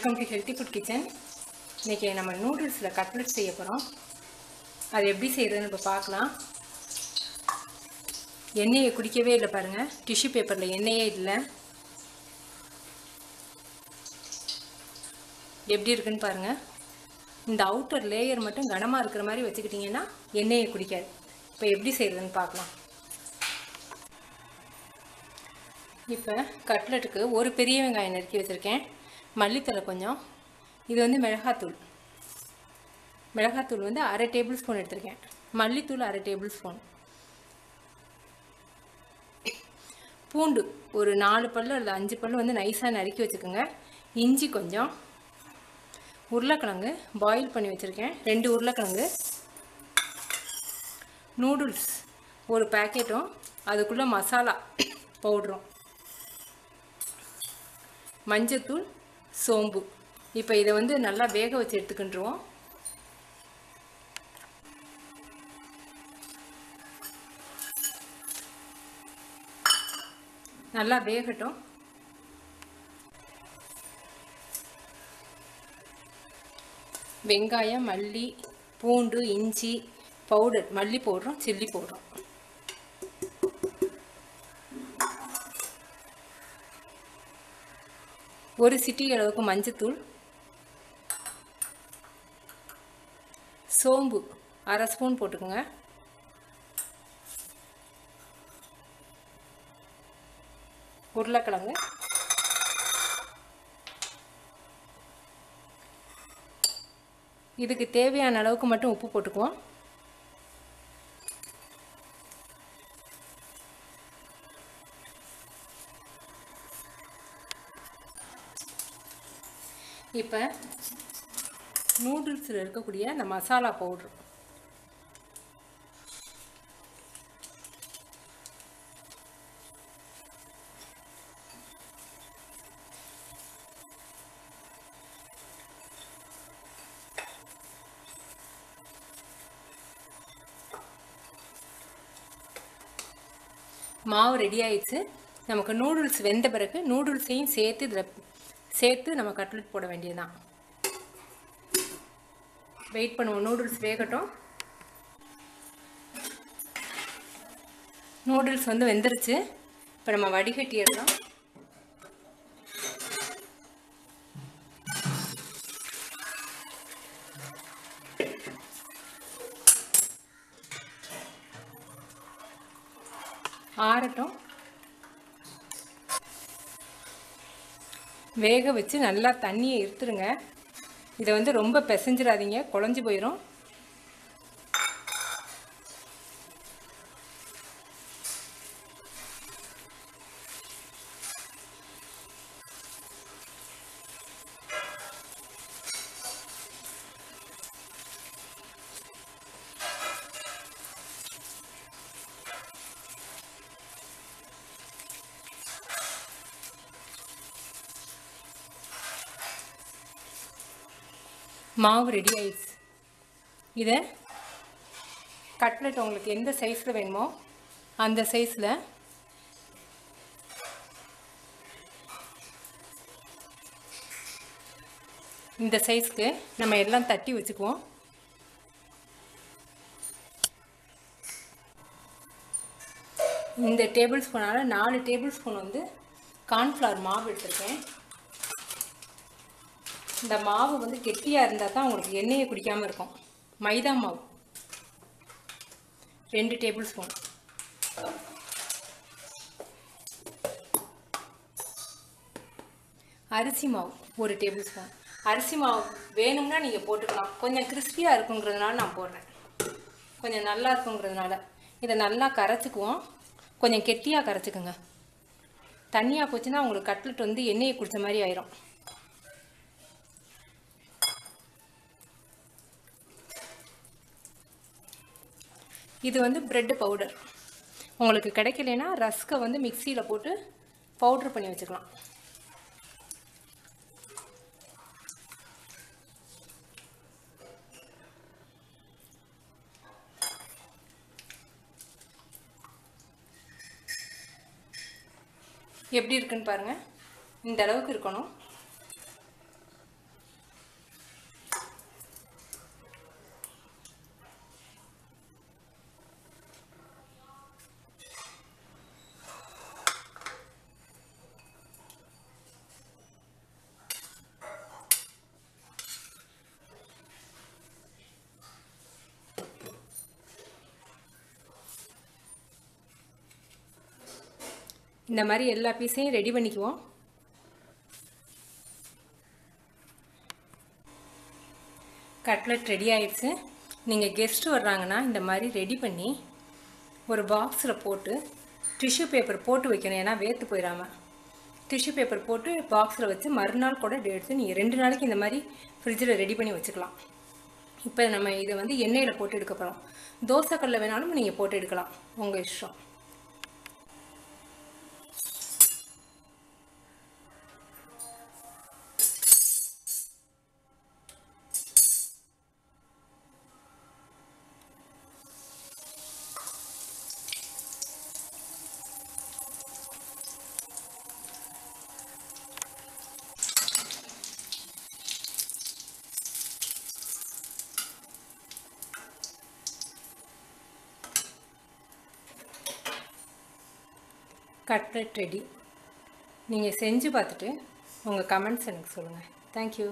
Welcome to healthy food kitchen. இன்றைக்கி நம்ம நூடுல்ஸில் cutlet செய்ய போகிறோம். அது எப்படி செய்கிறதுன்னு இப்போ பார்க்கலாம். எண்ணெயை குடிக்கவே இல்லை பாருங்கள், டிஷ்யூ பேப்பரில் எண்ணெயே இல்லை. எப்படி இருக்குன்னு பாருங்கள். இந்த அவுட்டர் லேயர் மட்டும் கனமாக இருக்கிற மாதிரி வச்சுக்கிட்டிங்கன்னா எண்ணெயை குடிக்காது. இப்போ எப்படி செய்கிறதுன்னு பார்க்கலாம். இப்போ கட்லெட்டுக்கு ஒரு பெரிய வெங்காயம் நறுக்கி வச்சுருக்கேன், மல்லித்தலை கொஞ்சம், இது வந்து மிளகாத்தூள் வந்து அரை டேபிள் ஸ்பூன் எடுத்திருக்கேன், மல்லித்தூள் அரை டேபிள் ஸ்பூன், பூண்டு ஒரு 4 பல்லு அல்லது 5 பல்லு வந்து நைஸாக நறுக்கி வச்சுக்கோங்க, இஞ்சி கொஞ்சம், உருளைக்கிழங்கு பாயில் பண்ணி வச்சுருக்கேன் 2 உருளைக்கிழங்கு, நூடுல்ஸ் ஒரு பேக்கெட்டும் அதுக்குள்ளே மசாலா பவுடரும், மஞ்சத்தூள், சோம்பு. இப்போ இதை வந்து நல்லா வேக வச்சு எடுத்துக்கிட்டுருவோம். நல்லா வேகட்டும். வெங்காயம், மல்லி, பூண்டு, இஞ்சி பவுடர், மல்லி பவுடரும் சில்லி பவுடரும், ஒரு சிட்டிகை அளவுக்கு மஞ்சத்தூள், சோம்பு அரை ஸ்பூன் போட்டுக்கோங்க, உருளைக்கிழங்கு, இதுக்கு தேவையான அளவுக்கு மட்டும் உப்பு போட்டுக்குவோம். இப்போ நூடுல்ஸில் இருக்கக்கூடிய அந்த மசாலா பவுட்ரு, மாவு ரெடி ஆயிடுச்சு. நமக்கு நூடுல்ஸ் வெந்த பிறகு நூடுல்ஸையும் சேர்த்து நம்ம கட்லெட் போட வேண்டியதுதான். வெயிட் பண்ணுவோம், நூடுல்ஸ் வேகட்டும். நூடுல்ஸ் வந்து வெந்துருச்சு. இப்போ நம்ம வடிகட்டி எடுக்கலாம். ஆறட்டும். வேக வச்சு நல்லா தண்ணியை எடுத்துருங்க. இதை வந்து ரொம்ப பிசைஞ்சிடாதீங்க, குழஞ்சி போயிடும். மாவு ரெடி ஆயிடுச்சு. இதை கட்லெட் உங்களுக்கு எந்த சைஸில் வேணுமோ அந்த சைஸில் இந்த சைஸ்க்கு நம்ம எல்லாம் தட்டி வச்சுக்குவோம். இந்த டேபிள் ஸ்பூனால் 4 டேபிள் ஸ்பூன் வந்து கார்ன்ஃப்ளவர் மாவு எடுத்துருக்கேன். இந்த மாவு வந்து கெட்டியாக இருந்தால் தான் உங்களுக்கு எண்ணெயை குடிக்காமல் இருக்கும். மைதா மாவு 2 டேபிள் ஸ்பூன், அரிசி மாவு 1 டேபிள் ஸ்பூன். அரிசி மாவு வேணும்னா நீங்கள் போட்டுக்கலாம், கொஞ்சம் கிறிஸ்பியாக இருக்குங்கிறதுனால நான் போடுறேன், கொஞ்சம் நல்லா இருக்குங்கிறதுனால. இதை நல்லா கரைச்சிக்குவோம். கொஞ்சம் கெட்டியாக கரைச்சிக்குங்க, தண்ணியாக போச்சுன்னா உங்களுக்கு கட்லெட் வந்து எண்ணெயை குடித்த மாதிரி ஆயிரும். இது வந்து பிரெட் பவுடர். உங்களுக்கு கிடைக்கலனா ரஸ்கை வந்து மிக்சியில் போட்டு பவுட்ரு பண்ணி வச்சுக்கலாம். எப்படி இருக்குன்னு பாருங்கள். இந்த அளவுக்கு இருக்கணும். இந்த மாதிரி எல்லா பீஸையும் ரெடி பண்ணிக்குவோம். கட்லெட் ரெடி ஆயிடுச்சு. நீங்கள் கெஸ்ட்டு வர்றாங்கன்னா இந்த மாதிரி ரெடி பண்ணி ஒரு பாக்ஸில் போட்டு டிஷ்யூ பேப்பர் போட்டு வைக்கணும். ஏன்னா வேர்த்து போயிடாமல் டிஷ்யூ பேப்பர் போட்டு பாக்ஸில் வச்சு மறுநாள் கூட எடுத்து நீங்கள் 2 நாளைக்கு இந்த மாதிரி ஃப்ரிட்ஜில் ரெடி பண்ணி வச்சுக்கலாம். இப்போ நம்ம இதை வந்து எண்ணெயில் போட்டு எடுக்க போகிறோம். தோசைக்கல்ல வேணாலும் நீங்கள் போட்டு எடுக்கலாம், உங்கள் இஷ்டம். Cutlet ready. நீங்கள் செஞ்சு பார்த்துட்டு உங்கள் கமெண்ட்ஸ் எனக்கு சொல்லுங்கள். தேங்க்யூ.